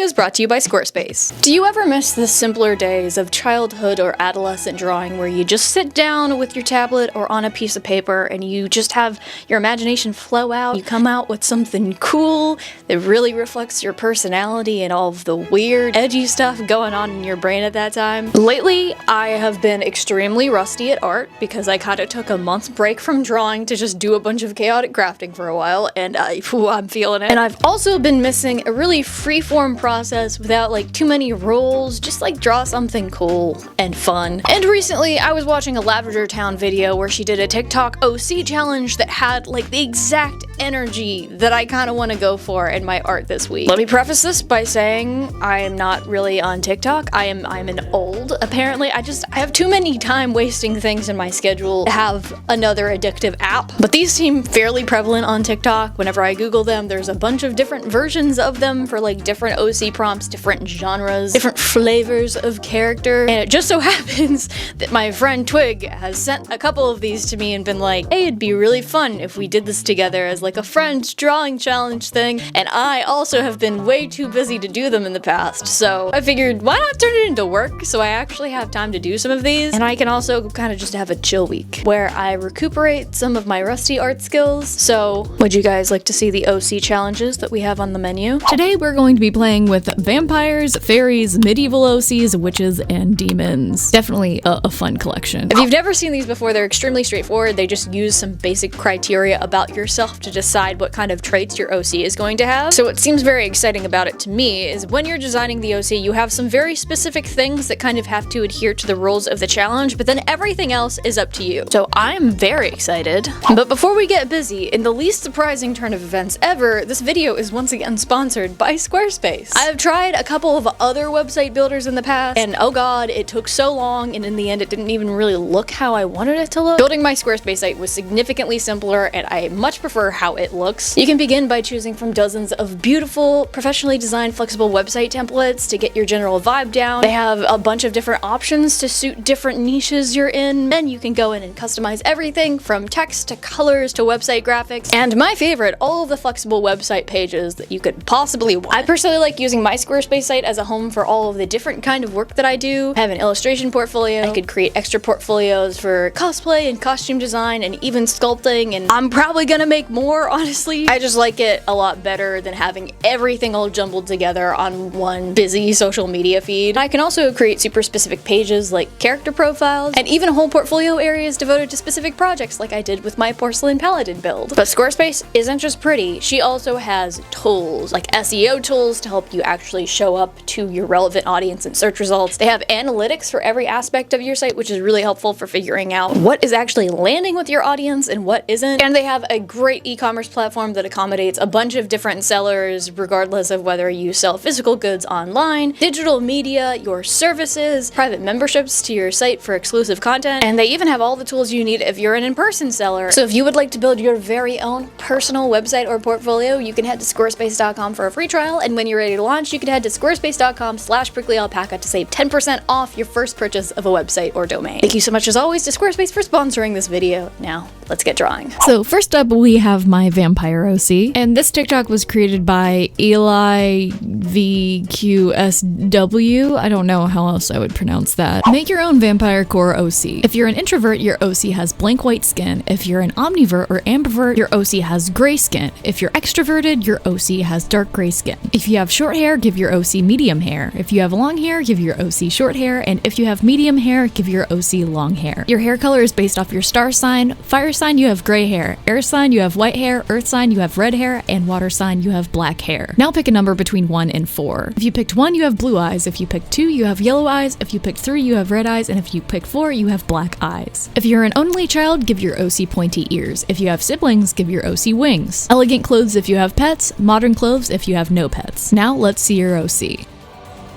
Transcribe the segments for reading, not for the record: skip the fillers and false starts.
is brought to you by Squarespace. Do you ever miss the simpler days of childhood or adolescent drawing where you just sit down with your tablet or on a piece of paper and you just have your imagination flow out? You come out with something cool that really reflects your personality and all of the weird, edgy stuff going on in your brain at that time. Lately, I have been extremely rusty at art because I kind of took a month's break from drawing to just do a bunch of chaotic crafting for a while, and I'm feeling it. And I've also been missing a really freeform process without like too many rules, just like draw something cool and fun. And recently I was watching a Lavender Town video where she did a TikTok OC challenge that had like the exact energy that I kind of want to go for in my art this week. Let me preface this by saying I am not really on TikTok. I'm an old. Apparently I have too many time wasting things in my schedule to have another addictive app. But these seem fairly prevalent on TikTok. Whenever I Google them, there's a bunch of different versions of them for like different OC prompts, different genres, different flavors of character. And it just so happens that my friend Twig has sent a couple of these to me and been like, hey, it'd be really fun if we did this together as like a friend's drawing challenge thing. And I also have been way too busy to do them in the past. So I figured, why not turn it into work so I actually have time to do some of these? And I can also kind of just have a chill week where I recuperate some of my rusty art skills. So would you guys like to see the OC challenges that we have on the menu? Today we're going to be playing with vampires, fairies, medieval OCs, witches, and demons. Definitely a fun collection. If you've never seen these before, they're extremely straightforward. They just use some basic criteria about yourself to decide what kind of traits your OC is going to have. So what seems very exciting about it to me is when you're designing the OC, you have some very specific things that kind of have to adhere to the rules of the challenge, but then everything else is up to you. So I'm very excited. But before we get busy, in the least surprising turn of events ever, this video is once again sponsored by Squarespace. I have tried a couple of other website builders in the past, and oh god, it took so long, and in the end it didn't even really look how I wanted it to look. Building my Squarespace site was significantly simpler, and I much prefer how it looks. You can begin by choosing from dozens of beautiful, professionally designed, flexible website templates to get your general vibe down. They have a bunch of different options to suit different niches you're in, and you can go in and customize everything from text to colors to website graphics. And my favorite, all of the flexible website pages that you could possibly want. I personally like using my Squarespace site as a home for all of the different kind of work that I do. I have an illustration portfolio. I could create extra portfolios for cosplay and costume design and even sculpting, and I'm probably gonna make more, honestly. I just like it a lot better than having everything all jumbled together on one busy social media feed. I can also create super specific pages like character profiles and even whole portfolio areas devoted to specific projects like I did with my porcelain paladin build. But Squarespace isn't just pretty, she also has tools like SEO tools to help you actually show up to your relevant audience and search results. They have analytics for every aspect of your site, which is really helpful for figuring out what is actually landing with your audience and what isn't. And they have a great e-commerce platform that accommodates a bunch of different sellers regardless of whether you sell physical goods online, digital media, your services, private memberships to your site for exclusive content, and they even have all the tools you need if you're an in-person seller. So if you would like to build your very own personal website or portfolio, you can head to squarespace.com for a free trial, and when you're ready to launch, you can head to squarespace.com/pricklyalpaca to save 10% off your first purchase of a website or domain. Thank you so much as always to Squarespace for sponsoring this video. Now, let's get drawing. So first up we have my vampire OC, and this TikTok was created by Eli VQSW. I don't know how else I would pronounce that. Make your own vampire core OC. If you're an introvert, your OC has blank white skin. If you're an omnivert or ambivert, your OC has gray skin. If you're extroverted, your OC has dark gray skin. If you have short hair, give your OC medium hair. If you have long hair, give your OC short hair. And if you have medium hair, give your OC long hair. Your hair color is based off your star sign. Fire sign, you have gray hair. Air sign, you have white hair. Earth sign, you have red hair. And water sign, you have black hair. Now pick a number between 1 and 4. If you picked 1, you have blue eyes. If you picked 2, you have yellow eyes. If you picked 3, you have red eyes. And if you picked 4, you have black eyes. If you're an only child, give your OC pointy ears. If you have siblings, give your OC wings. Elegant clothes if you have pets. Modern clothes if you have no pets. Now let's see your OC.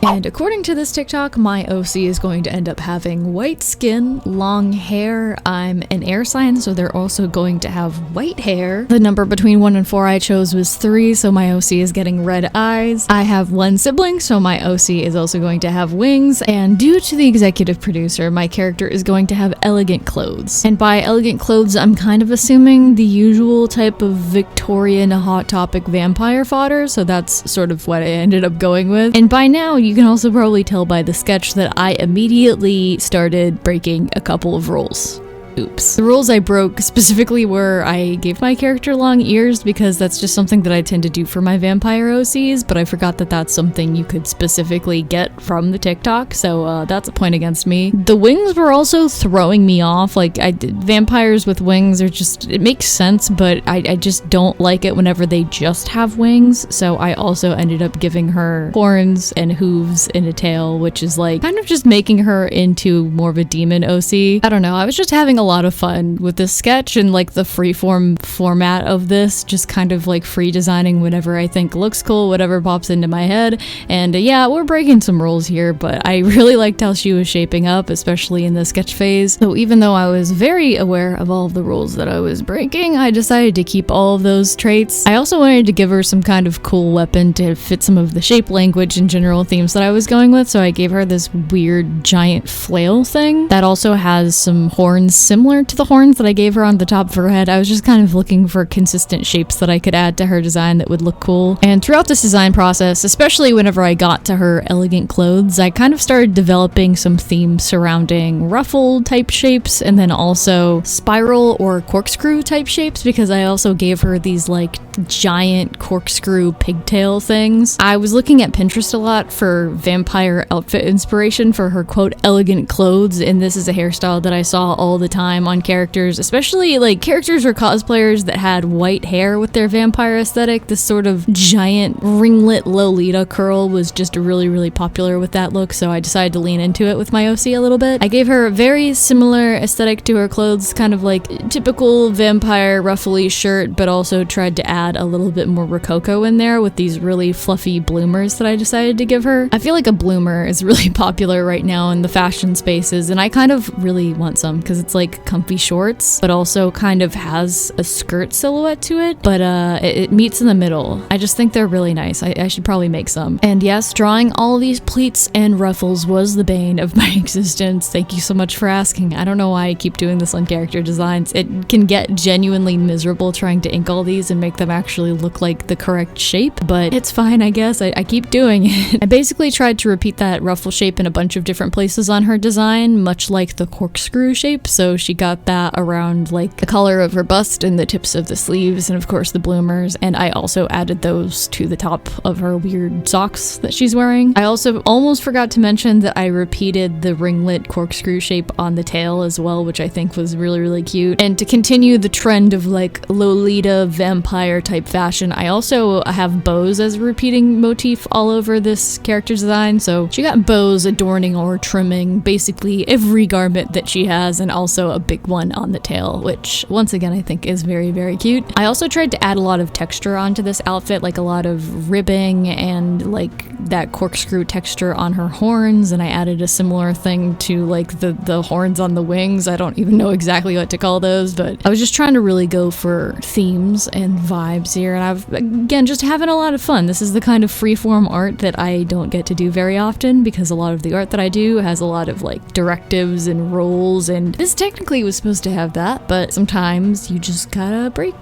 And according to this TikTok, my OC is going to end up having white skin, long hair. I'm an air sign, so they're also going to have white hair. The number between 1 and 4 I chose was 3, so my OC is getting red eyes. I have 1 sibling, so my OC is also going to have wings. And due to the executive producer, my character is going to have elegant clothes. And by elegant clothes, I'm kind of assuming the usual type of Victorian Hot Topic vampire fodder, so that's sort of what I ended up going with. And by now, you can also probably tell by the sketch that I immediately started breaking a couple of rules. Oops. The rules I broke specifically were I gave my character long ears because that's just something that I tend to do for my vampire OCs, but I forgot that that's something you could specifically get from the TikTok, so that's a point against me. The wings were also throwing me off. Like, vampires with wings are just, it makes sense, but I just don't like it whenever they just have wings, so I also ended up giving her horns and hooves and a tail, which is like kind of just making her into more of a demon OC. I don't know, I was just having a lot of fun with this sketch and like the freeform format of this, just kind of like free designing whatever I think looks cool, whatever pops into my head. And yeah, we're breaking some rules here, but I really liked how she was shaping up, especially in the sketch phase. So even though I was very aware of all of the rules that I was breaking, I decided to keep all of those traits. I also wanted to give her some kind of cool weapon to fit some of the shape, language, and general themes that I was going with, so I gave her this weird giant flail thing that also has some horns similar to the horns that I gave her on the top of her head. I was just kind of looking for consistent shapes that I could add to her design that would look cool. And throughout this design process, especially whenever I got to her elegant clothes, I kind of started developing some themes surrounding ruffle type shapes and then also spiral or corkscrew type shapes, because I also gave her these like giant corkscrew pigtail things. I was looking at Pinterest a lot for vampire outfit inspiration for her quote elegant clothes, and this is a hairstyle that I saw all the time on characters, especially like characters or cosplayers that had white hair with their vampire aesthetic. This sort of giant ringlet Lolita curl was just really popular with that look, so I decided to lean into it with my OC a little bit. I gave her a very similar aesthetic to her clothes, kind of like typical vampire ruffly shirt, but also tried to add a little bit more rococo in there with these really fluffy bloomers that I decided to give her. I feel like a bloomer is really popular right now in the fashion spaces, and I kind of really want some because it's like comfy shorts, but also kind of has a skirt silhouette to it, but it meets in the middle. I just think they're really nice. I should probably make some. And yes, drawing all these pleats and ruffles was the bane of my existence. Thank you so much for asking. I don't know why I keep doing this on character designs. It can get genuinely miserable trying to ink all these and make them actually look like the correct shape, but it's fine, I guess. I keep doing it. I basically tried to repeat that ruffle shape in a bunch of different places on her design, much like the corkscrew shape, so she got that around like the collar of her bust and the tips of the sleeves and of course the bloomers, and I also added those to the top of her weird socks that she's wearing. I also almost forgot to mention that I repeated the ringlet corkscrew shape on the tail as well, which I think was really cute. And to continue the trend of like Lolita vampire type fashion, I also have bows as a repeating motif all over this character design, so she got bows adorning or trimming basically every garment that she has, and also a big one on the tail, which once again I think is very cute. I also tried to add a lot of texture onto this outfit, like a lot of ribbing and like that corkscrew texture on her horns, and I added a similar thing to like the horns on the wings. I don't even know exactly what to call those, but I was just trying to really go for themes and vibes here, and I've again just having a lot of fun. This is the kind of freeform art that I don't get to do very often because a lot of the art that I do has a lot of like directives and rules, and this technically was supposed to have that, but sometimes you just gotta break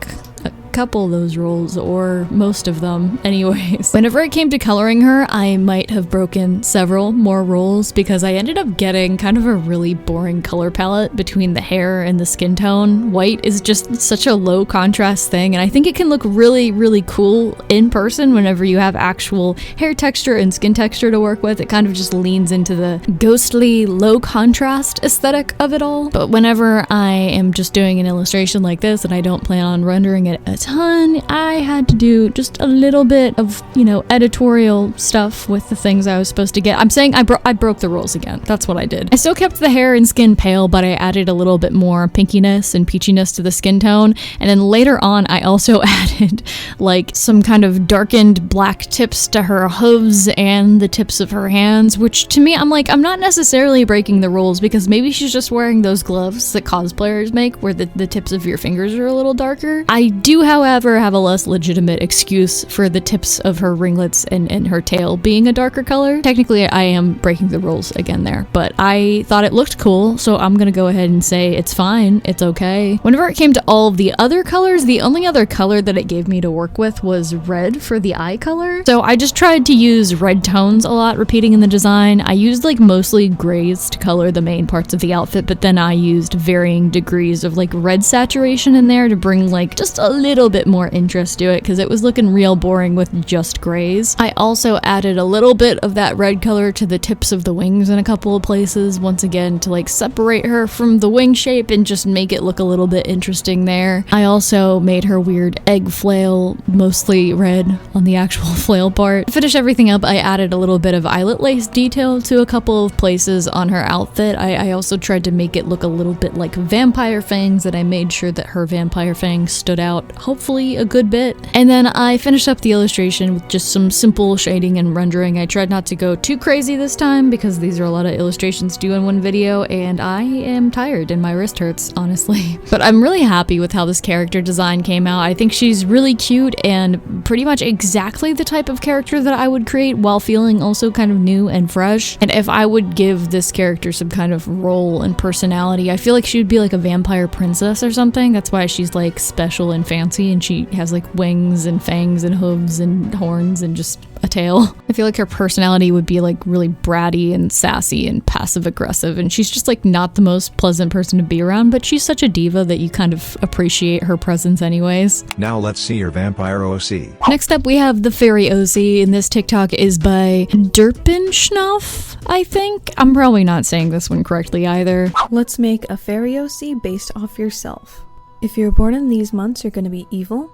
a couple of those rules, or most of them anyways. Whenever it came to coloring her, I might have broken several more rules because I ended up getting kind of a really boring color palette between the hair and the skin tone. White is just such a low contrast thing, and I think it can look really cool in person whenever you have actual hair texture and skin texture to work with. It kind of just leans into the ghostly low contrast aesthetic of it all. But whenever I am just doing an illustration like this and I don't plan on rendering it a ton. I had to do just a little bit of, editorial stuff with the things I was supposed to get. I'm saying I broke the rules again. That's what I did. I still kept the hair and skin pale, but I added a little bit more pinkiness and peachiness to the skin tone. And then later on, I also added like some kind of darkened black tips to her hooves and the tips of her hands, which to me, I'm like, I'm not necessarily breaking the rules because maybe she's just wearing those gloves that cosplayers make where the tips of your fingers are a little darker. I do, however, have a less legitimate excuse for the tips of her ringlets and her tail being a darker color. Technically, I am breaking the rules again there, but I thought it looked cool, so I'm gonna go ahead and say it's fine, it's okay. Whenever it came to all of the other colors, the only other color that it gave me to work with was red for the eye color. So I just tried to use red tones a lot, repeating in the design. I used like mostly grays to color the main parts of the outfit, but then I used varying degrees of like red saturation in there to bring like just a little bit more interest to it because it was looking real boring with just grays. I also added a little bit of that red color to the tips of the wings in a couple of places, once again to like separate her from the wing shape and just make it look a little bit interesting there. I also made her weird egg flail mostly red on the actual flail part. To finish everything up, I added a little bit of eyelet lace detail to a couple of places on her outfit. I also tried to make it look a little bit like vampire fangs, and I made sure that her vampire fangs stood out hopefully a good bit. And then I finished up the illustration with just some simple shading and rendering. I tried not to go too crazy this time because these are a lot of illustrations due in one video and I am tired and my wrist hurts, honestly. But I'm really happy with how this character design came out. I think she's really cute and pretty much exactly the type of character that I would create while feeling also kind of new and fresh. And if I would give this character some kind of role and personality, I feel like she would be like a vampire princess or something. That's why she's like special and fancy and she has like wings and fangs and hooves and horns and just a tail. I feel like her personality would be like really bratty and sassy and passive aggressive, and she's just like not the most pleasant person to be around, but she's such a diva that you kind of appreciate her presence anyways. Now let's see your vampire OC. Next up we have the fairy OC, and this TikTok is by Derpenschnoff, I think. I'm probably not saying this one correctly either. Let's make a fairy OC based off yourself. If you're born in these months, you're going to be evil,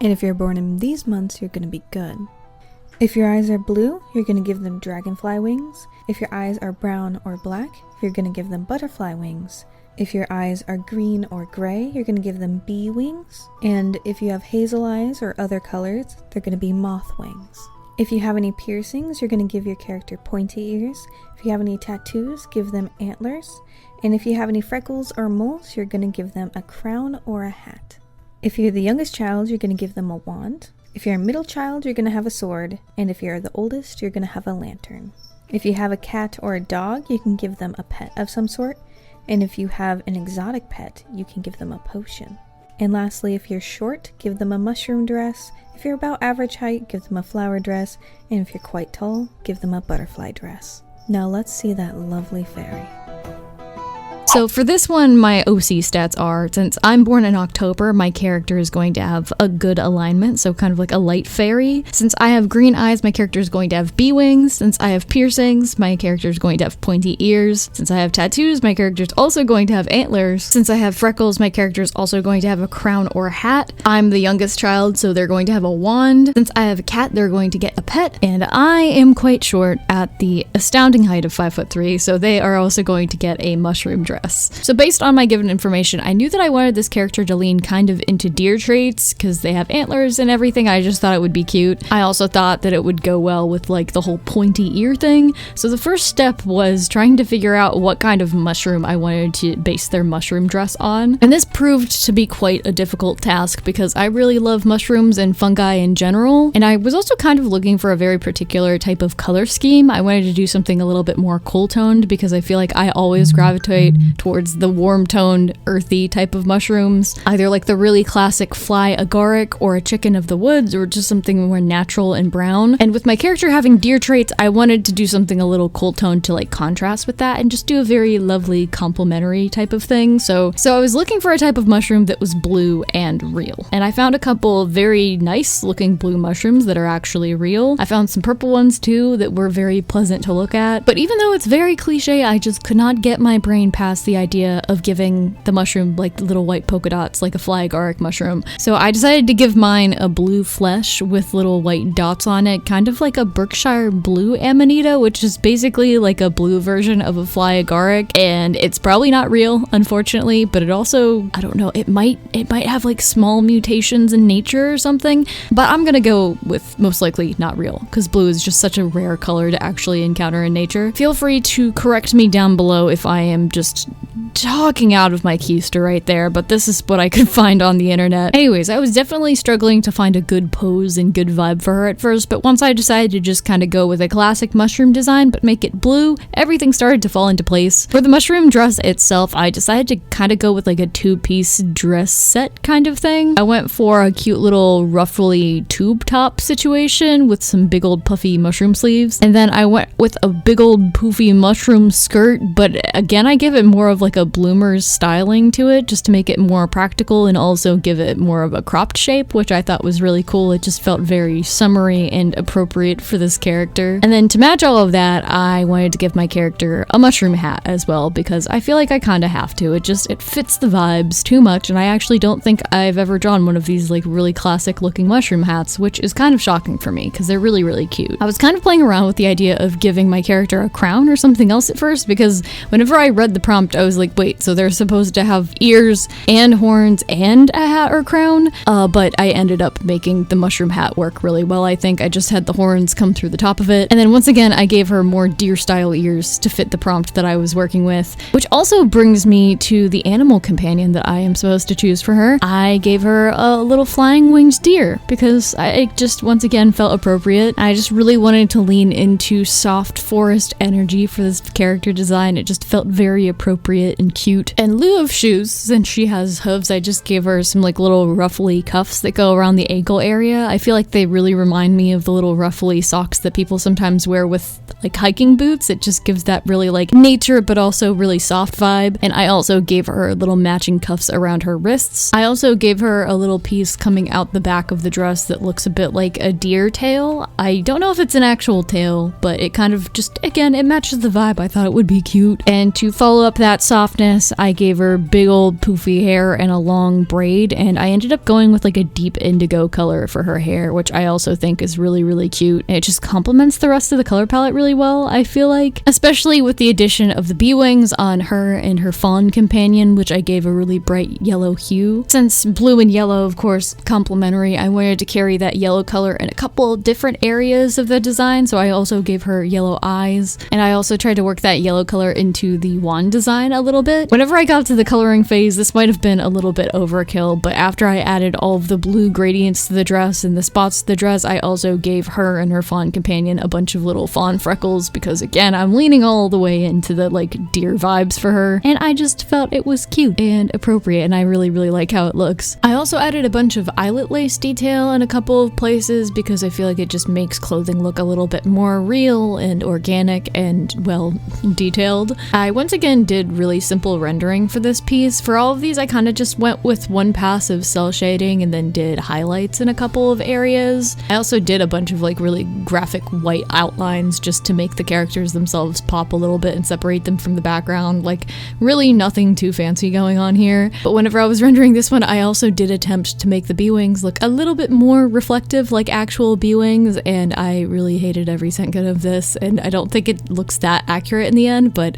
and if you're born in these months, you're going to be good. If your eyes are blue, you're going to give them dragonfly wings. If your eyes are brown or black, you're going to give them butterfly wings. If your eyes are green or gray, you're going to give them bee wings. And if you have hazel eyes or other colors, they're going to be moth wings. If you have any piercings, you're going to give your character pointy ears. If you have any tattoos, give them antlers. And if you have any freckles or moles, you're going to give them a crown or a hat. If you're the youngest child, you're going to give them a wand. If you're a middle child, you're going to have a sword, and if you're the oldest, you're going to have a lantern. If you have a cat or a dog, you can give them a pet of some sort, and if you have an exotic pet, you can give them a potion. And lastly, if you're short, give them a mushroom dress. If you're about average height, give them a flower dress, and if you're quite tall, give them a butterfly dress. Now let's see that lovely fairy. So for this one, my OC stats are, since I'm born in October, my character is going to have a good alignment, so kind of like a light fairy. Since I have green eyes, my character is going to have bee wings. Since I have piercings, my character is going to have pointy ears. Since I have tattoos, my character is also going to have antlers. Since I have freckles, my character is also going to have a crown or a hat. I'm the youngest child, so they're going to have a wand. Since I have a cat, they're going to get a pet. And I am quite short at the astounding height of 5'3", so they are also going to get a mushroom dress. So based on my given information, I knew that I wanted this character to lean kind of into deer traits because they have antlers and everything. I just thought it would be cute. I also thought that it would go well with like the whole pointy ear thing. So the first step was trying to figure out what kind of mushroom I wanted to base their mushroom dress on. And this proved to be quite a difficult task because I really love mushrooms and fungi in general. And I was also kind of looking for a very particular type of color scheme. I wanted to do something a little bit more cool toned because I feel like I always gravitate towards the warm toned earthy type of mushrooms, either like the really classic fly agaric or a chicken of the woods or just something more natural and brown. And with my character having deer traits, I wanted to do something a little cool toned to like contrast with that and just do a very lovely complementary type of thing. So I was looking for a type of mushroom that was blue and real, and I found a couple very nice looking blue mushrooms that are actually real. I found some purple ones too that were very pleasant to look at, but even though it's very cliche, I just could not get my brain past across the idea of giving the mushroom like little white polka dots like a fly agaric mushroom. So I decided to give mine a blue flesh with little white dots on it, kind of like a Berkshire blue amanita, which is basically like a blue version of a fly agaric, and it's probably not real, unfortunately, but it also, I don't know, it might have like small mutations in nature or something, but I'm gonna go with most likely not real, because blue is just such a rare color to actually encounter in nature. Feel free to correct me down below if I am just talking out of my keister right there, but this is what I could find on the internet. Anyways, I was definitely struggling to find a good pose and good vibe for her at first, but once I decided to just kind of go with a classic mushroom design but make it blue, everything started to fall into place. For the mushroom dress itself, I decided to kind of go with like a two-piece dress set kind of thing. I went for a cute little ruffly tube top situation with some big old puffy mushroom sleeves, and then I went with a big old poofy mushroom skirt, but again I give it more of like a bloomer's styling to it just to make it more practical and also give it more of a cropped shape, which I thought was really cool. It just felt very summery and appropriate for this character. And then to match all of that, I wanted to give my character a mushroom hat as well, because I feel like I kind of have to. It fits the vibes too much, and I actually don't think I've ever drawn one of these like really classic looking mushroom hats, which is kind of shocking for me because they're really, really cute. I was kind of playing around with the idea of giving my character a crown or something else at first, because whenever I read the prompt, I was like, wait, so they're supposed to have ears and horns and a hat or crown? But I ended up making the mushroom hat work really well. I think I just had the horns come through the top of it. And then once again, I gave her more deer style ears to fit the prompt that I was working with, which also brings me to the animal companion that I am supposed to choose for her. I gave her a little flying winged deer because it just once again felt appropriate. I just really wanted to lean into soft forest energy for this character design. It just felt very appropriate and cute. In lieu of shoes, since she has hooves, I just gave her some like little ruffly cuffs that go around the ankle area. I feel like they really remind me of the little ruffly socks that people sometimes wear with like hiking boots. It just gives that really like nature but also really soft vibe. And I also gave her little matching cuffs around her wrists. I also gave her a little piece coming out the back of the dress that looks a bit like a deer tail. I don't know if it's an actual tail, but it kind of just, again, it matches the vibe. I thought it would be cute. And to follow up that softness, I gave her big old poofy hair and a long braid, and I ended up going with like a deep indigo color for her hair, which I also think is really, really cute. And it just complements the rest of the color palette really well, I feel like, especially with the addition of the bee wings on her and her fawn companion, which I gave a really bright yellow hue. Since blue and yellow, of course, complementary, I wanted to carry that yellow color in a couple different areas of the design, so I also gave her yellow eyes, and I also tried to work that yellow color into the wand design a little bit. Whenever I got to the coloring phase, this might have been a little bit overkill, but after I added all of the blue gradients to the dress and the spots to the dress, I also gave her and her fawn companion a bunch of little fawn freckles, because again, I'm leaning all the way into the like deer vibes for her, and I just felt it was cute and appropriate, and I really, really like how it looks. I also added a bunch of eyelet lace detail in a couple of places because I feel like it just makes clothing look a little bit more real and organic and, well, detailed. I once again did really simple rendering for this piece. For all of these, I kind of just went with one pass of cell shading and then did highlights in a couple of areas. I also did a bunch of like really graphic white outlines just to make the characters themselves pop a little bit and separate them from the background. Like, really nothing too fancy going on here. But whenever I was rendering this one, I also did attempt to make the bee wings look a little bit more reflective like actual bee wings, and I really hated every second of this, and I don't think it looks that accurate in the end, but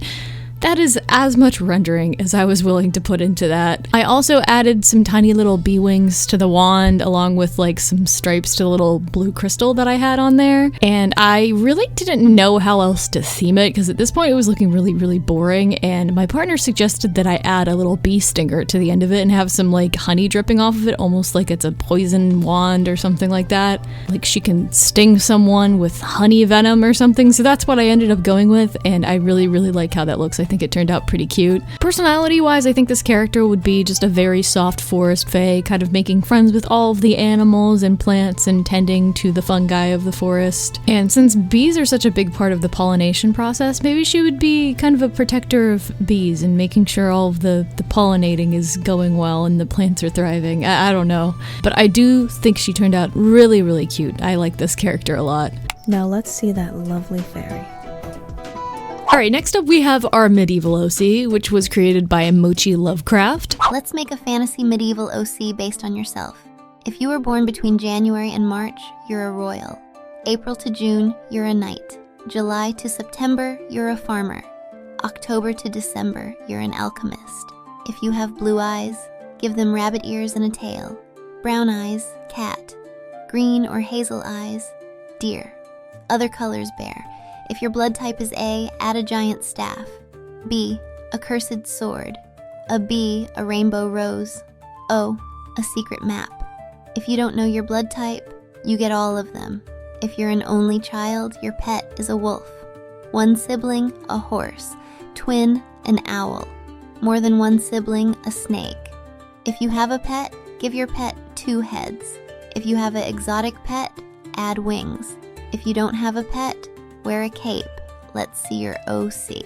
that is as much rendering as I was willing to put into that. I also added some tiny little bee wings to the wand, along with like some stripes to the little blue crystal that I had on there. And I really didn't know how else to theme it, because at this point it was looking really, really boring. And my partner suggested that I add a little bee stinger to the end of it and have some like honey dripping off of it, almost like it's a poison wand or something like that. Like she can sting someone with honey venom or something. So that's what I ended up going with, and I really, really like how that looks. I think it turned out pretty cute. Personality-wise, I think this character would be just a very soft forest fae, kind of making friends with all of the animals and plants and tending to the fungi of the forest. And since bees are such a big part of the pollination process, maybe she would be kind of a protector of bees and making sure all of the pollinating is going well and the plants are thriving. I don't know. But I do think she turned out really, really cute. I like this character a lot. Now let's see that lovely fairy. Alright, next up we have our medieval OC, which was created by Mochi Lovecraft. Let's make a fantasy medieval OC based on yourself. If you were born between January and March, you're a royal. April to June, you're a knight. July to September, you're a farmer. October to December, you're an alchemist. If you have blue eyes, give them rabbit ears and a tail. Brown eyes, cat. Green or hazel eyes, deer. Other colors, bear. If your blood type is A, add a giant staff. B, a cursed sword. A B, a rainbow rose. O, a secret map. If you don't know your blood type, you get all of them. If you're an only child, your pet is a wolf. One sibling, a horse. Twin, an owl. More than one sibling, a snake. If you have a pet, give your pet 2 heads. If you have an exotic pet, add wings. If you don't have a pet, wear a cape. Let's see your OC.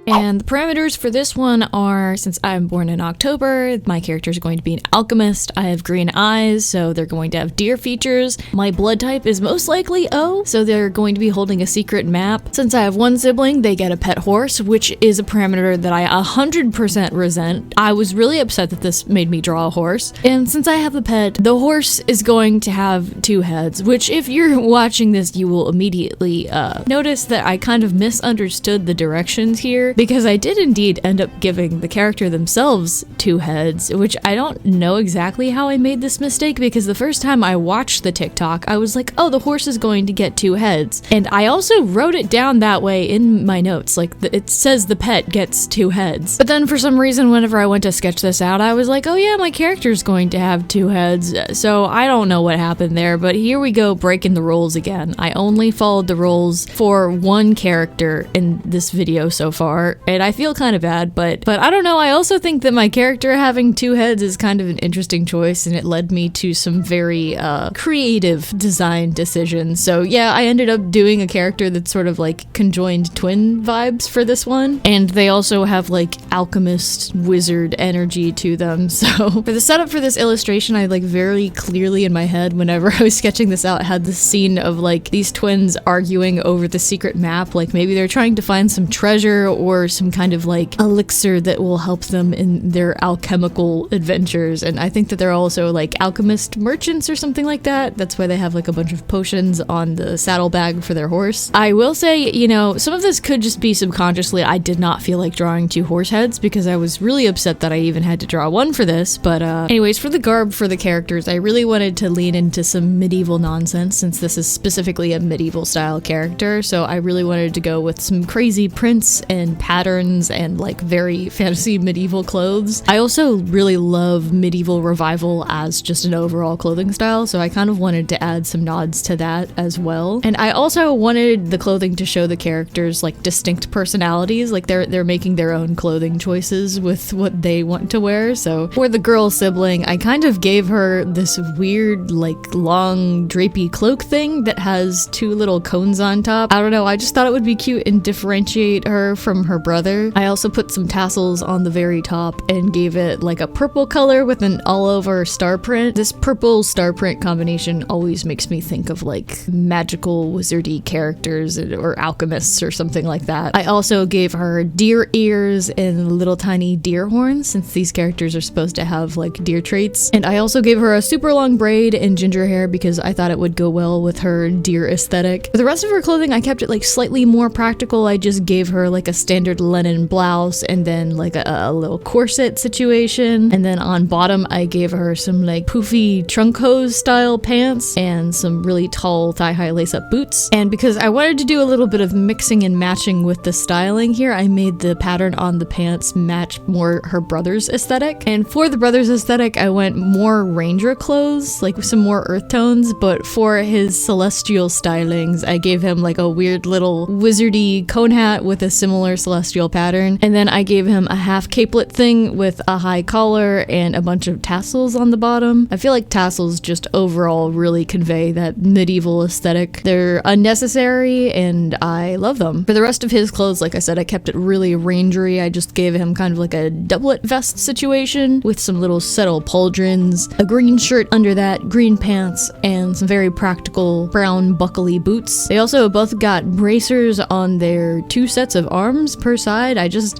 And the parameters for this one are, since I'm born in October, my character is going to be an alchemist. I have green eyes, so they're going to have deer features. My blood type is most likely O, so they're going to be holding a secret map. Since I have one sibling, they get a pet horse, which is a parameter that I 100% resent. I was really upset that this made me draw a horse. And since I have a pet, the horse is going to have 2 heads, which if you're watching this, you will immediately notice that I kind of misunderstood the directions here, because I did indeed end up giving the character themselves 2 heads, which I don't know exactly how I made this mistake, because the first time I watched the TikTok, I was like, oh, the horse is going to get 2 heads. And I also wrote it down that way in my notes, like it says the pet gets 2 heads. But then for some reason, whenever I went to sketch this out, I was like, oh yeah, my character's going to have 2 heads. So I don't know what happened there, but here we go, breaking the rules again. I only followed the rules for one character in this video so far, and I feel kind of bad, but I don't know, I also think that my character having 2 heads is kind of an interesting choice, and it led me to some very creative design decisions. So yeah, I ended up doing a character that's sort of like conjoined twin vibes for this one, and they also have like alchemist wizard energy to them. So for the setup for this illustration, I like very clearly in my head, whenever I was sketching this out, had this scene of like these twins arguing over the secret map, like maybe they're trying to find some treasure or some kind of like elixir that will help them in their alchemical adventures. And I think that they're also like alchemist merchants or something like that. That's why they have like a bunch of potions on the saddlebag for their horse. I will say, you know, some of this could just be subconsciously. I did not feel like drawing 2 horse heads because I was really upset that I even had to draw one for this. But anyways, for the garb for the characters, I really wanted to lean into some medieval nonsense, since this is specifically a medieval style character. So I really wanted to go with some crazy prints and patterns and like very fantasy medieval clothes. I also really love medieval revival as just an overall clothing style, so I kind of wanted to add some nods to that as well. And I also wanted the clothing to show the characters like distinct personalities, like they're making their own clothing choices with what they want to wear. So for the girl sibling, I kind of gave her this weird like long drapey cloak thing that has 2 little cones on top. I don't know, I just thought it would be cute and differentiate her from her brother. I also put some tassels on the very top and gave it like a purple color with an all-over star print. This purple star print combination always makes me think of like magical wizardy characters or alchemists or something like that. I also gave her deer ears and little tiny deer horns, since these characters are supposed to have like deer traits. And I also gave her a super long braid and ginger hair because I thought it would go well with her deer aesthetic. For the rest of her clothing, I kept it like slightly more practical. I just gave her like a standard linen blouse and then like a little corset situation. And then on bottom, I gave her some like poofy trunk hose style pants and some really tall thigh-high lace-up boots. And because I wanted to do a little bit of mixing and matching with the styling here, I made the pattern on the pants match more her brother's aesthetic. And for the brother's aesthetic, I went more ranger clothes, like some more earth tones, but for his celestial stylings, I gave him like a weird little wizardy cone hat with a similar celestial celestial pattern. And then I gave him a half capelet thing with a high collar and a bunch of tassels on the bottom. I feel like tassels just overall really convey that medieval aesthetic. They're unnecessary and I love them. For the rest of his clothes, like I said, I kept it really rangery. I just gave him kind of like a doublet vest situation with some little subtle pauldrons, a green shirt under that, green pants, and some very practical brown buckly boots. They also both got bracers on their 2 sets of arms per side.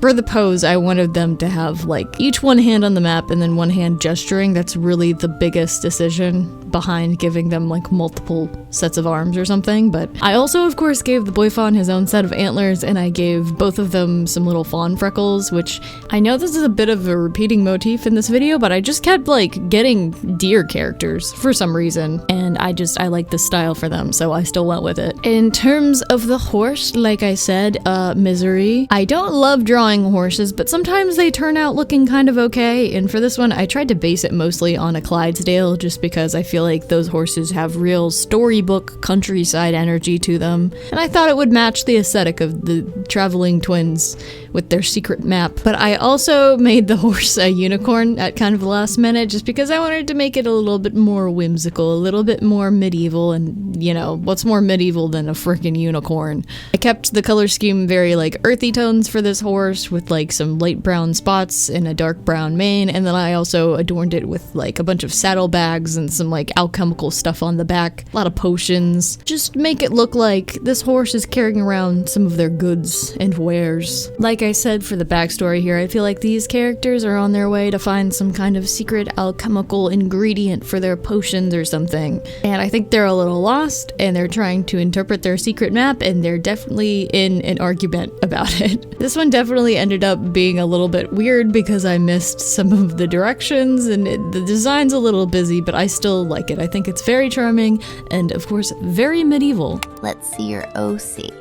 For the pose, I wanted them to have like each one hand on the map and then one hand gesturing. That's really the biggest decision behind giving them like multiple sets of arms or something. But I also, of course, gave the boy fawn his own set of antlers, and I gave both of them some little fawn freckles, which I know this is a bit of a repeating motif in this video, but I just kept like getting deer characters for some reason, and I like the style for them, so I still went with it. In terms of the horse, like I said, Misery. I don't love drawing horses, but sometimes they turn out looking kind of okay, and for this one I tried to base it mostly on a Clydesdale just because I feel like those horses have real storybook countryside energy to them, and I thought it would match the aesthetic of the traveling twins with their secret map. But I also made the horse a unicorn at kind of the last minute just because I wanted to make it a little bit more whimsical, a little bit more medieval, and you know, what's more medieval than a freaking unicorn? I kept the color scheme very like earthy tones for this horse with like some light brown spots and a dark brown mane, and then I also adorned it with like a bunch of saddlebags and some like alchemical stuff on the back, a lot of potions. Just make it look like this horse is carrying around some of their goods and wares. Like I said for the backstory here, I feel like these characters are on their way to find some kind of secret alchemical ingredient for their potions or something. And I think they're a little lost and they're trying to interpret their secret map, and they're definitely in an argument about it. This one definitely ended up being a little bit weird because I missed some of the directions and the design's a little busy, but I still like it. I think it's very charming and of course very medieval. Let's see your OC.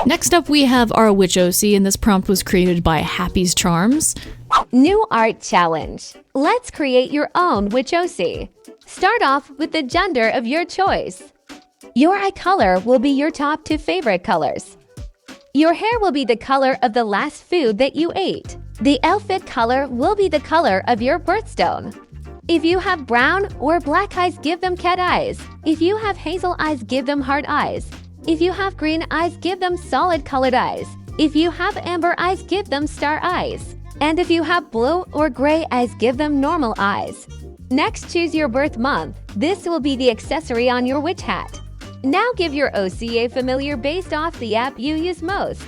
Next up we have our witch OC, and this prompt was created by Happy's Charms. New art challenge. Let's create your own witch OC. Start off with the gender of your choice. Your eye color will be your top 2 favorite colors. Your hair will be the color of the last food that you ate. The outfit color will be the color of your birthstone. If you have brown or black eyes, give them cat eyes. If you have hazel eyes, give them heart eyes. If you have green eyes, give them solid colored eyes. If you have amber eyes, give them star eyes. And if you have blue or gray eyes, give them normal eyes. Next, choose your birth month. This will be the accessory on your witch hat. Now give your OC a familiar based off the app you use most.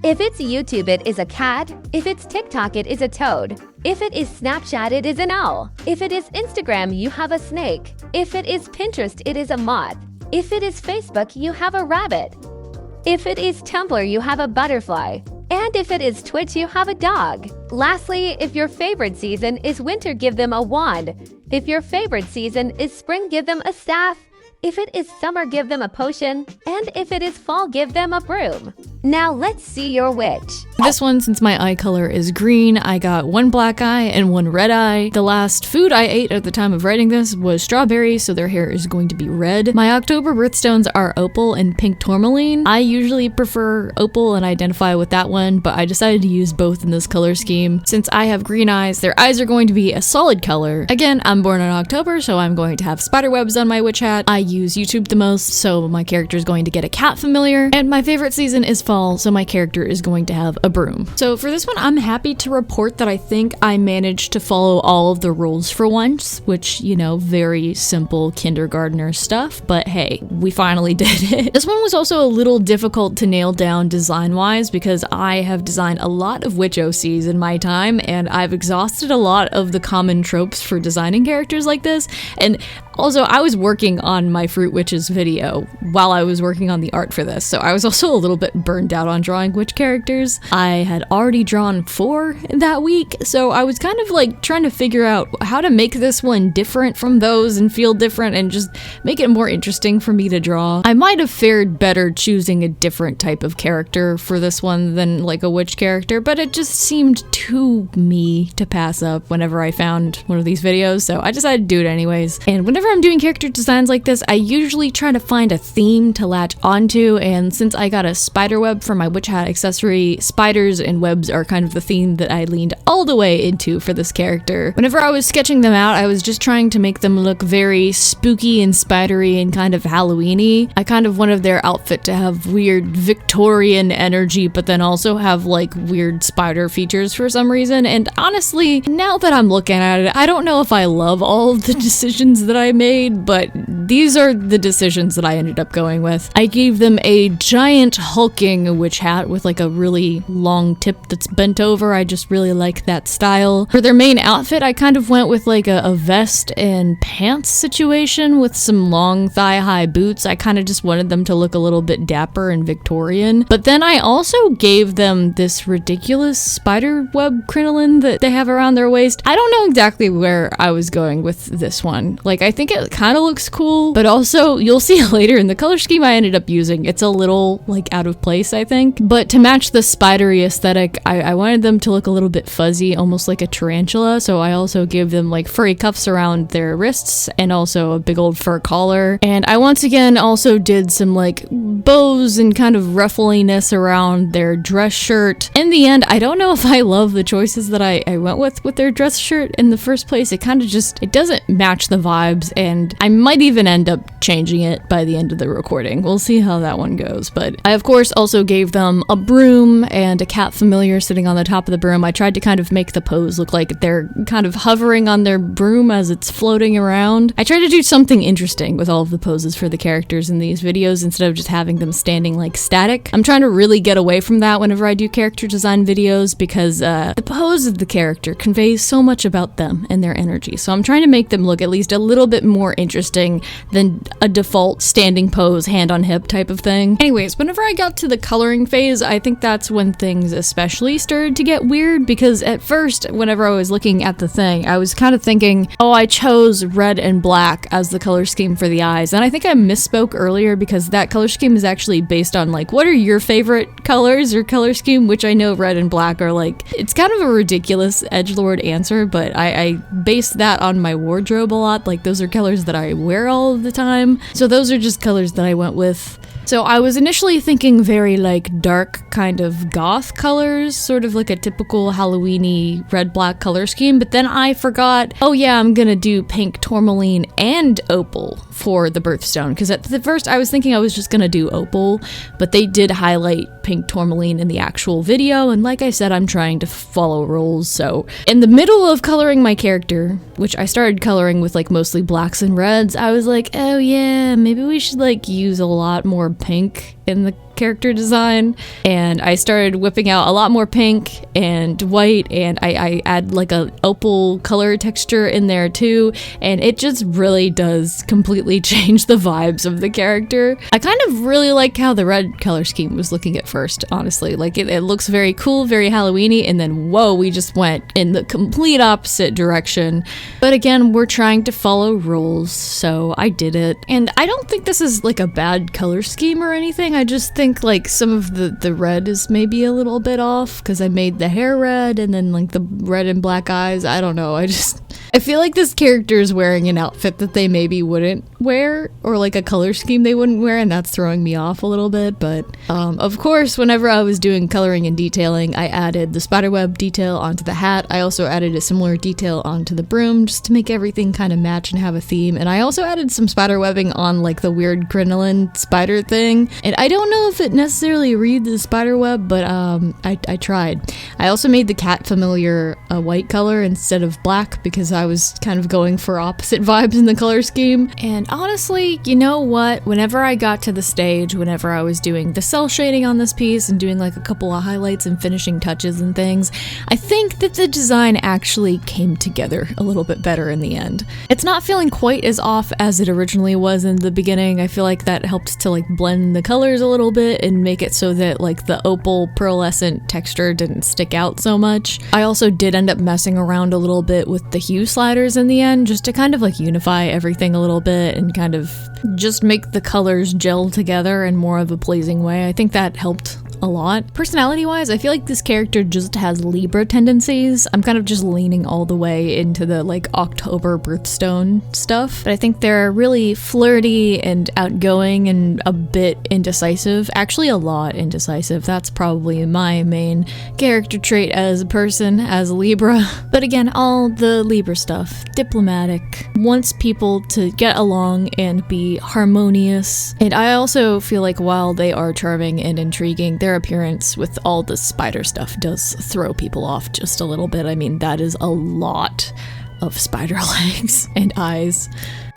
If it's YouTube, it is a cat. If it's TikTok, it is a toad. If it is Snapchat, it is an owl. If it is Instagram, you have a snake. If it is Pinterest, it is a moth. If it is Facebook, you have a rabbit. If it is Tumblr, you have a butterfly. And if it is Twitch, you have a dog. Lastly, if your favorite season is winter, give them a wand. If your favorite season is spring, give them a staff. If it is summer, give them a potion. And if it is fall, give them a broom. Now let's see your witch. This one, since my eye color is green, I got 1 black eye and 1 red eye. The last food I ate at the time of writing this was strawberries, so their hair is going to be red. My October birthstones are opal and pink tourmaline. I usually prefer opal and identify with that one, but I decided to use both in this color scheme. Since I have green eyes, their eyes are going to be a solid color. Again, I'm born in October, so I'm going to have spider webs on my witch hat. I use YouTube the most, so my character is going to get a cat familiar. And my favorite season is fall, so my character is going to have a broom. So for this one, I'm happy to report that I think I managed to follow all of the rules for once, which, you know, very simple kindergartner stuff, but hey, we finally did it. This one was also a little difficult to nail down design-wise because I have designed a lot of witch OCs in my time, and I've exhausted a lot of the common tropes for designing characters like this, and also, I was working on my Fruit Witches video while I was working on the art for this, so I was also a little bit burned out on drawing witch characters. I had already drawn 4 that week, so I was kind of like trying to figure out how to make this one different from those and feel different and just make it more interesting for me to draw. I might have fared better choosing a different type of character for this one than like a witch character, but it just seemed too me to pass up whenever I found one of these videos, so I decided to do it anyways. And whenever whenever I'm doing character designs like this, I usually try to find a theme to latch onto, and since I got a spider web for my witch hat accessory, spiders and webs are kind of the theme that I leaned all the way into for this character. Whenever I was sketching them out, I was just trying to make them look very spooky and spidery and kind of Halloween-y. I kind of wanted their outfit to have weird Victorian energy, but then also have like weird spider features for some reason. And honestly, now that I'm looking at it, I don't know if I love all of the decisions that I made, but these are the decisions that I ended up going with. I gave them a giant hulking witch hat with like a really long tip that's bent over. I just really like that style. For their main outfit, I kind of went with like a vest and pants situation with some long thigh-high boots. I kind of just wanted them to look a little bit dapper and Victorian. But then I also gave them this ridiculous spider web crinoline that they have around their waist. I don't know exactly where I was going with this one. Like, I think it kind of looks cool, but also you'll see later in the color scheme I ended up using, it's a little like out of place, I think. But to match the spidery aesthetic, I wanted them to look a little bit fuzzy, almost like a tarantula. So I also gave them like furry cuffs around their wrists and also a big old fur collar. And I once again also did some like bows and kind of ruffliness around their dress shirt. In the end, I don't know if I love the choices that I went with their dress shirt in the first place. It kind of just, it doesn't match the vibes, and I might even end up changing it by the end of the recording. We'll see how that one goes. But I of course also gave them a broom and a cat familiar sitting on the top of the broom. I tried to kind of make the pose look like they're kind of hovering on their broom as it's floating around. I tried to do something interesting with all of the poses for the characters in these videos instead of just having them standing like static. I'm trying to really get away from that whenever I do character design videos because the pose of the character conveys so much about them and their energy. So I'm trying to make them look at least a little bit more interesting than a default standing pose, hand on hip type of thing. Anyways, whenever I got to the coloring phase, I think that's when things especially started to get weird, because at first, whenever I was looking at the thing, I was kind of thinking, oh, I chose red and black as the color scheme for the eyes. And I think I misspoke earlier because that color scheme is actually based on like, what are your favorite colors or color scheme? Which I know red and black are like, it's kind of a ridiculous edgelord answer, but I based that on my wardrobe a lot. Like, those are colors that I wear all of the time. So those are just colors that I went with. So I was initially thinking very like dark kind of goth colors, sort of like a typical Halloween-y red-black color scheme, but then I forgot, oh yeah, I'm gonna do pink tourmaline and opal for the birthstone, because at the first I was thinking I was just gonna do opal, but they did highlight pink tourmaline in the actual video, and like I said, I'm trying to follow rules. So in the middle of coloring my character, which I started coloring with like mostly blacks and reds, I was like, oh yeah, maybe we should like use a lot more pink in the character design, and I started whipping out a lot more pink and white, and I add like a opal color texture in there too, and it just really does completely change the vibes of the character. I kind of really like how the red color scheme was looking at first, honestly. Like it looks very cool, very Halloween-y, and then whoa, we just went in the complete opposite direction. But again, we're trying to follow rules, so I did it. And I don't think this is like a bad color scheme or anything. I just think like some of the red is maybe a little bit off because I made the hair red and then like the red and black eyes. I don't know. I feel like this character is wearing an outfit that they maybe wouldn't wear, or like a color scheme they wouldn't wear, and that's throwing me off a little bit. But of course, whenever I was doing coloring and detailing, I added the spiderweb detail onto the hat. I also added a similar detail onto the broom just to make everything kind of match and have a theme. And I also added some spider webbing on like the weird crinoline spider thing. And I don't know if it necessarily reads the spider web, but I tried. I also made the cat familiar a white color instead of black because I was kind of going for opposite vibes in the color scheme. And honestly, you know what? Whenever I got to the stage, whenever I was doing the cell shading on this piece and doing like a couple of highlights and finishing touches and things, I think that the design actually came together a little bit better in the end. It's not feeling quite as off as it originally was in the beginning. I feel like that helped to like blend the colors a little bit and make it so that like the opal pearlescent texture didn't stick out so much. I also did end up messing around a little bit with the hue sliders in the end just to kind of like unify everything a little bit and kind of just make the colors gel together in more of a pleasing way. I think that helped a lot. Personality-wise, I feel like this character just has Libra tendencies. I'm kind of just leaning all the way into the like October birthstone stuff, but I think they're really flirty and outgoing and a bit indecisive. Actually, a lot indecisive. That's probably my main character trait as a person, as a Libra. But again, all the Libra stuff. Diplomatic. Wants people to get along and be harmonious. And I also feel like while they are charming and intriguing, their appearance with all the spider stuff does throw people off just a little bit. I mean, that is a lot of spider legs and eyes.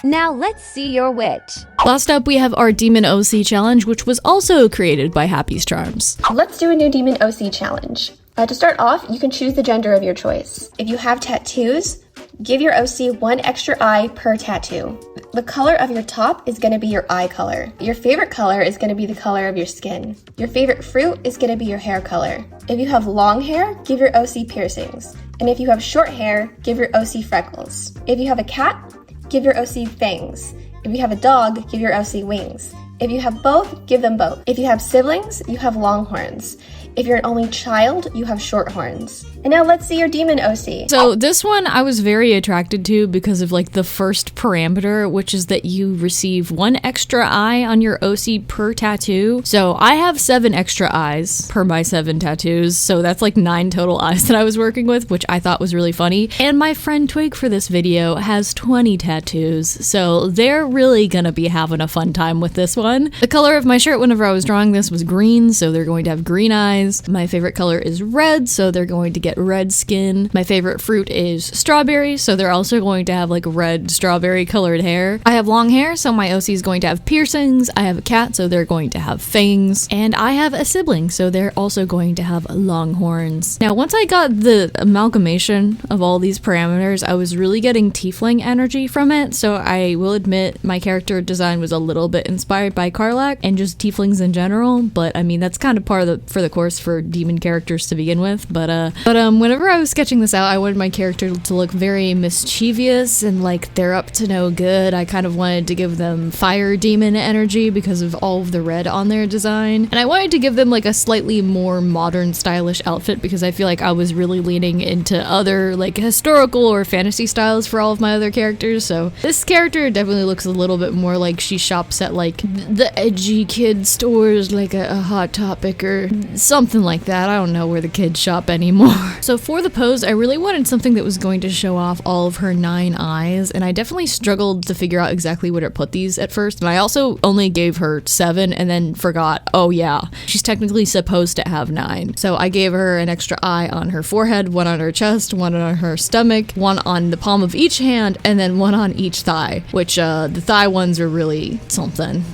Now let's see your witch. Last up, we have our Demon OC challenge, which was also created by Happy's Charms. Let's do a new Demon OC challenge. To start off, you can choose the gender of your choice. If you have tattoos, give your OC one extra eye per tattoo. The color of your top is going to be your eye color. Your favorite color is going to be the color of your skin. Your favorite fruit is going to be your hair color. If you have long hair, give your OC piercings. And if you have short hair, give your OC freckles. If you have a cat, give your OC fangs. If you have a dog, give your OC wings. If you have both, give them both. If you have siblings, you have long horns. If you're an only child, you have short horns. And now let's see your Demon OC. So this one I was very attracted to because of like the first parameter, which is that you receive one extra eye on your OC per tattoo. So I have 7 extra eyes per my 7 tattoos. So that's like 9 total eyes that I was working with, which I thought was really funny. And my friend Twig for this video has 20 tattoos. So they're really gonna be having a fun time with this one. The color of my shirt whenever I was drawing this was green, so they're going to have green eyes. My favorite color is red, so they're going to get red skin. My favorite fruit is strawberry, so they're also going to have like red strawberry colored hair. I have long hair, so my OC is going to have piercings. I have a cat, so they're going to have fangs. And I have a sibling, so they're also going to have long horns. Now, once I got the amalgamation of all these parameters, I was really getting tiefling energy from it, so I will admit my character design was a little bit inspired by Karlach and just tieflings in general, but I mean, that's kind of part of for the course for demon characters to begin with. But whenever I was sketching this out, I wanted my character to look very mischievous and like they're up to no good. I kind of wanted to give them fire demon energy because of all of the red on their design. And I wanted to give them like a slightly more modern stylish outfit because I feel like I was really leaning into other like historical or fantasy styles for all of my other characters. So this character definitely looks a little bit more like she shops at like the edgy kid stores, like a Hot Topic or something like that. I don't know where the kids shop anymore. So for the pose, I really wanted something that was going to show off all of her 9 eyes, and I definitely struggled to figure out exactly where to put these at first, and I also only gave her 7 and then forgot, oh yeah, she's technically supposed to have 9. So I gave her an extra eye on her forehead, 1 on her chest, 1 on her stomach, 1 on the palm of each hand, and then 1 on each thigh, which the thigh ones are really something.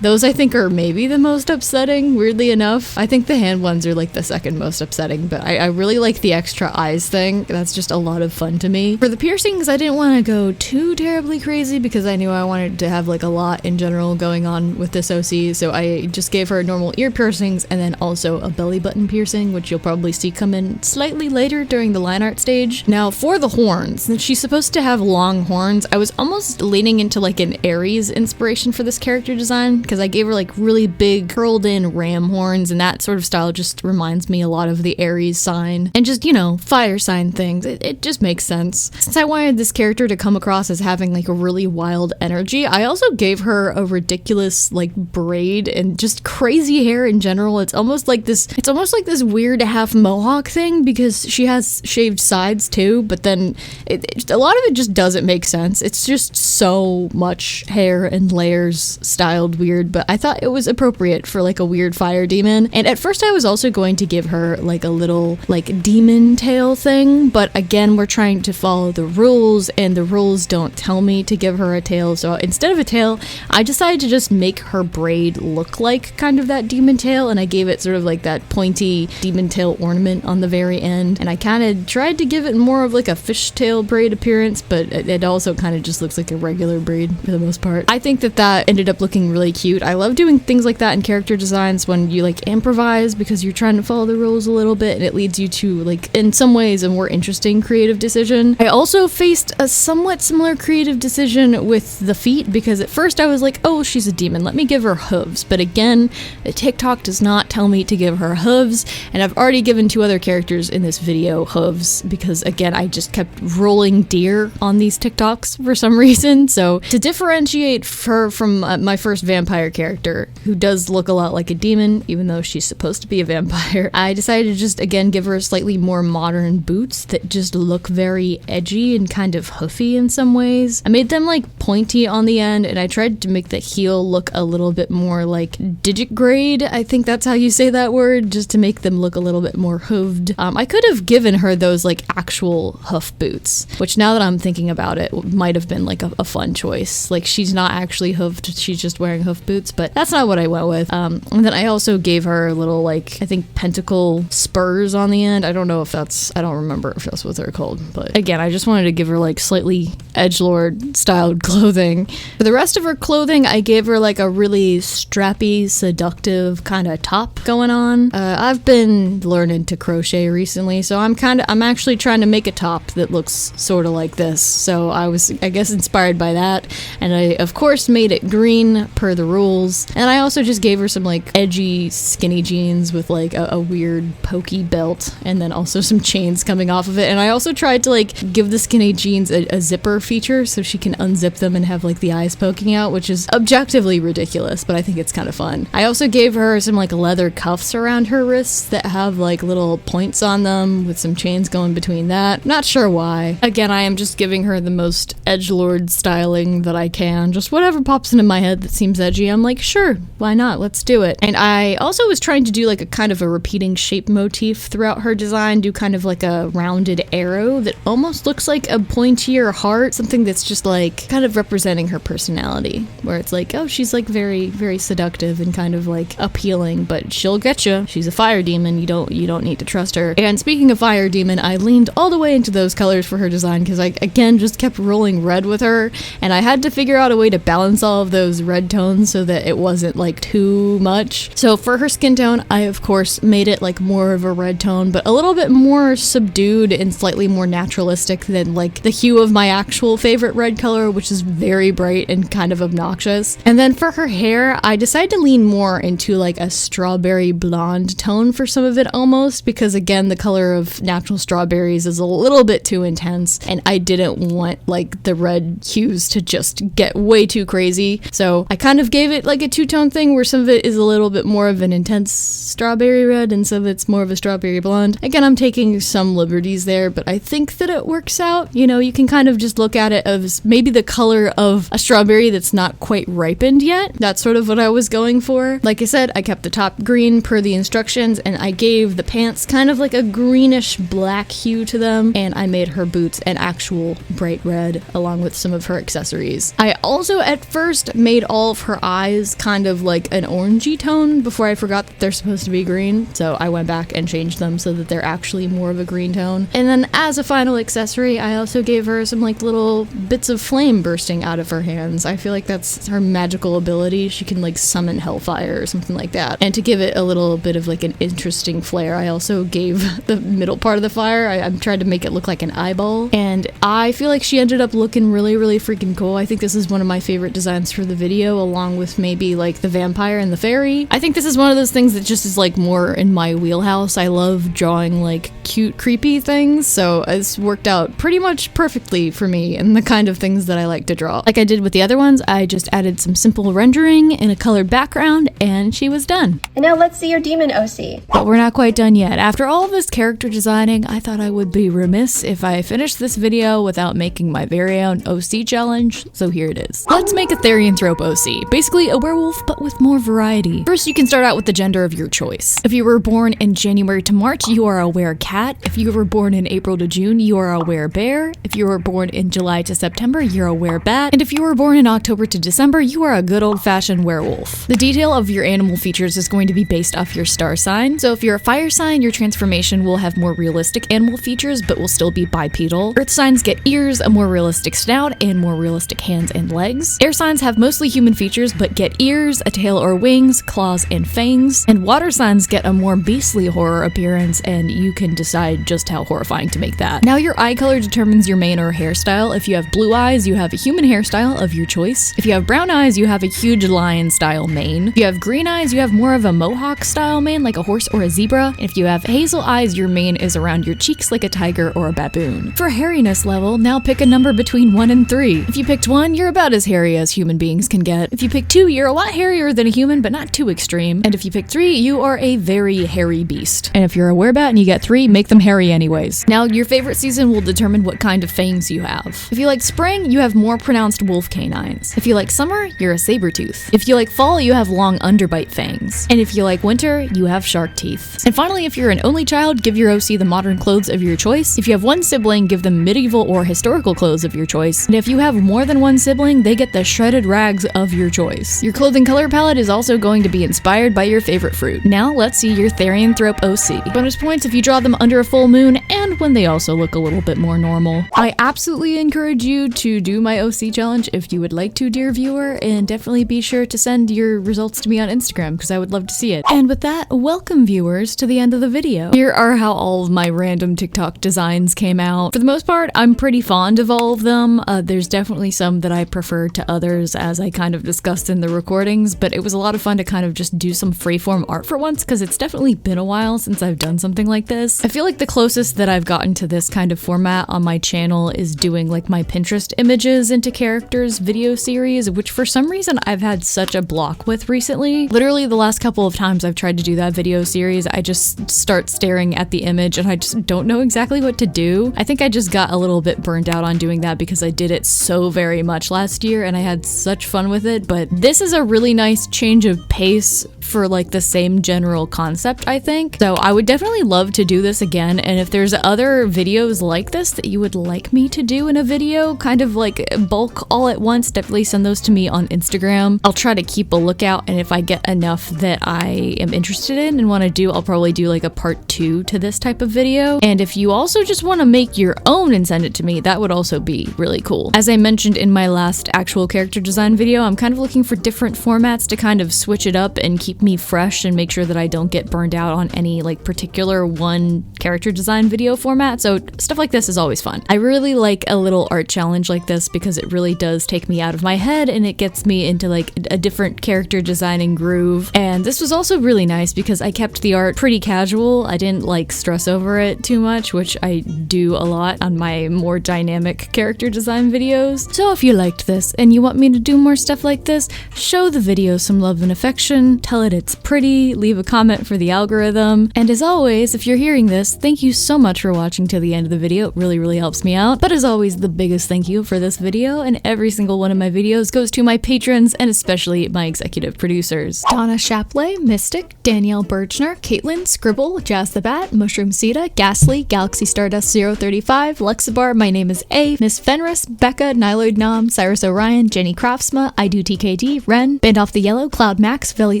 Those I think are maybe the most upsetting, weirdly enough. I think the hand ones are like the second most upsetting, but I really like the extra eyes thing. That's just a lot of fun to me. For the piercings, I didn't want to go too terribly crazy because I knew I wanted to have like a lot in general going on with this OC, so I just gave her normal ear piercings and then also a belly button piercing, which you'll probably see come in slightly later during the line art stage. Now for the horns, since she's supposed to have long horns, I was almost leaning into like an Aries inspiration for this character design because I gave her like really big curled in ram horns, and that sort of style just reminds me a lot of the Aries sign and just, you know, fire sign things. It just makes sense. Since I wanted this character to come across as having like a really wild energy, I also gave her a ridiculous like braid and just crazy hair in general. It's almost like this weird half mohawk thing because she has shaved sides too, but then a lot of it just doesn't make sense. It's just so much hair and layers styled weird, but I thought it was appropriate for like a weird fire demon. And at first I was also going to give her like a little like demon tail thing, but again, we're trying to follow the rules and the rules don't tell me to give her a tail. So instead of a tail, I decided to just make her braid look like kind of that demon tail, and I gave it sort of like that pointy demon tail ornament on the very end, and I kind of tried to give it more of like a fishtail braid appearance, but it also kind of just looks like a regular braid for the most part. I think that ended up looking really cute. I love doing things like that in character designs when you like improvise says, because you're trying to follow the rules a little bit and it leads you to, like, in some ways a more interesting creative decision. I also faced a somewhat similar creative decision with the feet, because at first I was like, oh, she's a demon, let me give her hooves. But again, the TikTok does not tell me to give her hooves, and I've already given 2 other characters in this video hooves because, again, I just kept rolling deer on these TikToks for some reason. So to differentiate her from my first vampire character, who does look a lot like a demon, even though she's supposed to be a vampire, I decided to just, again, give her slightly more modern boots that just look very edgy and kind of hoofy in some ways. I made them like pointy on the end, and I tried to make the heel look a little bit more like digigrade, I think that's how you say that word, just to make them look a little bit more hooved. I could have given her those like actual hoof boots, which now that I'm thinking about it, might have been like a fun choice. Like, she's not actually hoofed, she's just wearing hoof boots, but that's not what I went with. And then I also gave her little, like, I think pentacle spurs on the end. I don't remember if that's what they're called, but again, I just wanted to give her like slightly edgelord styled clothing. For the rest of her clothing, I gave her like a really strappy, seductive kind of top going on. I've been learning to crochet recently, so I'm actually trying to make a top that looks sort of like this. So I was, I guess, inspired by that, and I of course made it green per the rules. And I also just gave her some like edgy skinny jeans with like a weird pokey belt, and then also some chains coming off of it. And I also tried to like give the skinny jeans a zipper feature so she can unzip them and have like the eyes poking out, which is objectively ridiculous, but I think it's kind of fun. I also gave her some like leather cuffs around her wrists that have like little points on them with some chains going between that. Not sure why. Again, I am just giving her the most edgelord styling that I can. Just whatever pops into my head that seems edgy, I'm like, sure, why not? Let's do it. And I also was trying to do like a kind of a repeating shape motif throughout her design, do kind of like a rounded arrow that almost looks like a pointier heart, something that's just like kind of representing her personality, where it's like, oh, she's like very, very seductive and kind of like appealing, but she'll get you. She's a fire demon. You don't need to trust her. And speaking of fire demon, I leaned all the way into those colors for her design because I, again, just kept rolling red with her, and I had to figure out a way to balance all of those red tones so that it wasn't like too much. So for her skin tone, I of course made it like more of a red tone, but a little bit more subdued and slightly more naturalistic than like the hue of my actual favorite red color, which is very bright and kind of obnoxious. And then for her hair, I decided to lean more into like a strawberry blonde tone for some of it almost, because again, the color of natural strawberries is a little bit too intense, and I didn't want like the red hues to just get way too crazy. So I kind of gave it like a two-tone thing where some of it is a little bit more of an intense strawberry red and some of it's more of a strawberry blonde. Again, I'm taking some liberties there, but I think that it works out. You know, you can kind of just look at it as maybe the color of a strawberry that's not quite ripened yet. That's sort of what I was going for. Like I said, I kept the top green per the instructions, and I gave the pants kind of like a greenish black hue to them, and I made her boots an actual bright red along with some of her accessories. I also at first made all of her eyes kind of like an orangey tone before I forgot that they're supposed to be green, so I went back and changed them so that they're actually more of a green tone. And then as a final accessory, I also gave her some like little bits of flame bursting out of her hands. I feel like that's her magical ability. She can like summon hellfire or something like that. And to give it a little bit of like an interesting flair, I also gave the middle part of the fire, I'm trying to make it look like an eyeball, and I feel like she ended up looking really, really freaking cool. I think this is one of my favorite designs for the video, along with maybe like the vampire and the fairy. I think this is one of those things that just is like more in my wheelhouse. I love drawing like cute, creepy things, so it's worked out pretty much perfectly for me and the kind of things that I like to draw. Like I did with the other ones, I just added some simple rendering in a colored background, and she was done. And now let's see your demon OC. But we're not quite done yet. After all of this character designing, I thought I would be remiss if I finished this video without making my very own OC challenge, so here it is. Let's make a Therianthrope OC, basically a werewolf but with more variety. First, you can start out with the gender of your choice. If you were born in January to March, you are a werecat. If you were born in April to June, you are a werebear. If you were born in July to September, you're a werebat. And if you were born in October to December, you are a good old-fashioned werewolf. The detail of your animal features is going to be based off your star sign. So if you're a fire sign, your transformation will have more realistic animal features but will still be bipedal. Earth signs get ears, a more realistic snout, and more realistic hands and legs. Air signs have mostly human features but get ears, a tail or wings, claws, and fangs. And water Water signs get a more beastly horror appearance, and you can decide just how horrifying to make that. Now your eye color determines your mane or hairstyle. If you have blue eyes, you have a human hairstyle of your choice. If you have brown eyes, you have a huge lion style mane. If you have green eyes, you have more of a mohawk style mane like a horse or a zebra. And if you have hazel eyes, your mane is around your cheeks like a tiger or a baboon. For hairiness level, now pick a number between 1 and 3. If you picked 1, you're about as hairy as human beings can get. If you pick 2, you're a lot hairier than a human, but not too extreme. And if you pick 3, you are a very hairy beast. And if you're a werebat and you get 3, make them hairy anyways. Now, your favorite season will determine what kind of fangs you have. If you like spring, you have more pronounced wolf canines. If you like summer, you're a saber tooth. If you like fall, you have long underbite fangs. And if you like winter, you have shark teeth. And finally, if you're an only child, give your OC the modern clothes of your choice. If you have one sibling, give them medieval or historical clothes of your choice. And if you have more than one sibling, they get the shredded rags of your choice. Your clothing color palette is also going to be inspired by your favorite fruit. Now let's see your Therianthrope OC. Bonus points if you draw them under a full moon and when they also look a little bit more normal. I absolutely encourage you to do my OC challenge if you would like to, dear viewer, and definitely be sure to send your results to me on Instagram because I would love to see it. And with that, welcome viewers to the end of the video. Here are how all of my random TikTok designs came out. For the most part, I'm pretty fond of all of them. There's definitely some that I prefer to others, as I kind of discussed in the recordings, but it was a lot of fun to kind of just do some freeform art for once because it's definitely been a while since I've done something like this. I feel like the closest that I've gotten to this kind of format on my channel is doing like my Pinterest images into characters video series, which for some reason I've had such a block with recently. Literally the last couple of times I've tried to do that video series, I just start staring at the image and I just don't know exactly what to do. I think I just got a little bit burnt out on doing that because I did it so very much last year and I had such fun with it, but this is a really nice change of pace for like the same general concept, I think. So I would definitely love to do this again, and if there's other videos like this that you would like me to do in a video, kind of like bulk all at once, definitely send those to me on Instagram. I'll try to keep a lookout, and if I get enough that I am interested in and want to do, I'll probably do like a part 2 to this type of video. And if you also just want to make your own and send it to me, that would also be really cool. As I mentioned in my last actual character design video, I'm kind of looking for different formats to kind of switch it up and keep me fresh and make sure that I don't get burned out on any like particular one character design video format. So stuff like this is always fun. I really like a little art challenge like this because it really does take me out of my head and it gets me into like a different character designing groove. And this was also really nice because I kept the art pretty casual. I didn't like stress over it too much, which I do a lot on my more dynamic character design videos. So if you liked this and you want me to do more stuff like this, show the video some love and affection, tell it it's pretty, leave a comment for the algorithm, and as always, if you're hearing this, thank you so much for watching to the end of the video. It really helps me out. But as always, the biggest thank you for this video and every single one of my videos goes to my patrons and especially my executive producers. Donna Shapley, Mystic, Danielle Birchner, Caitlin, Scribble, Jazz the Bat, Mushroom Sita, Ghastly, Galaxy Stardust 035, Lexibar, My Name is A, Miss Fenris, Becca, Niloid Nom, Cyrus Orion, Jenny Craftsma, I Do TKD, Ren, Band Off the Yellow, Cloud Max, Velly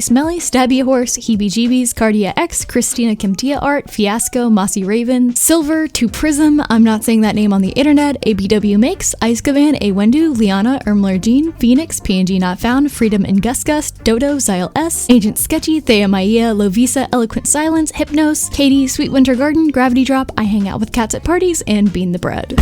Smelly, Stabby Horse, Heebie Jeebies, Cardia X, Christina Kimtia Art, Fiasco, Mossy Raven, Silver, To Prism, I'm not saying that name on the internet, ABW Makes, Icegavan, A Wendu, Liana, Ermler Jean, Phoenix, PNG Not Found, Freedom and Gus Gus, Dodo, Zyle S, Agent Sketchy, Thea Maia, Lovisa, Eloquent Silence, Hypnos, Katie, Sweet Winter Garden, Gravity Drop, I Hang Out with Cats at Parties, and Bean the Bread.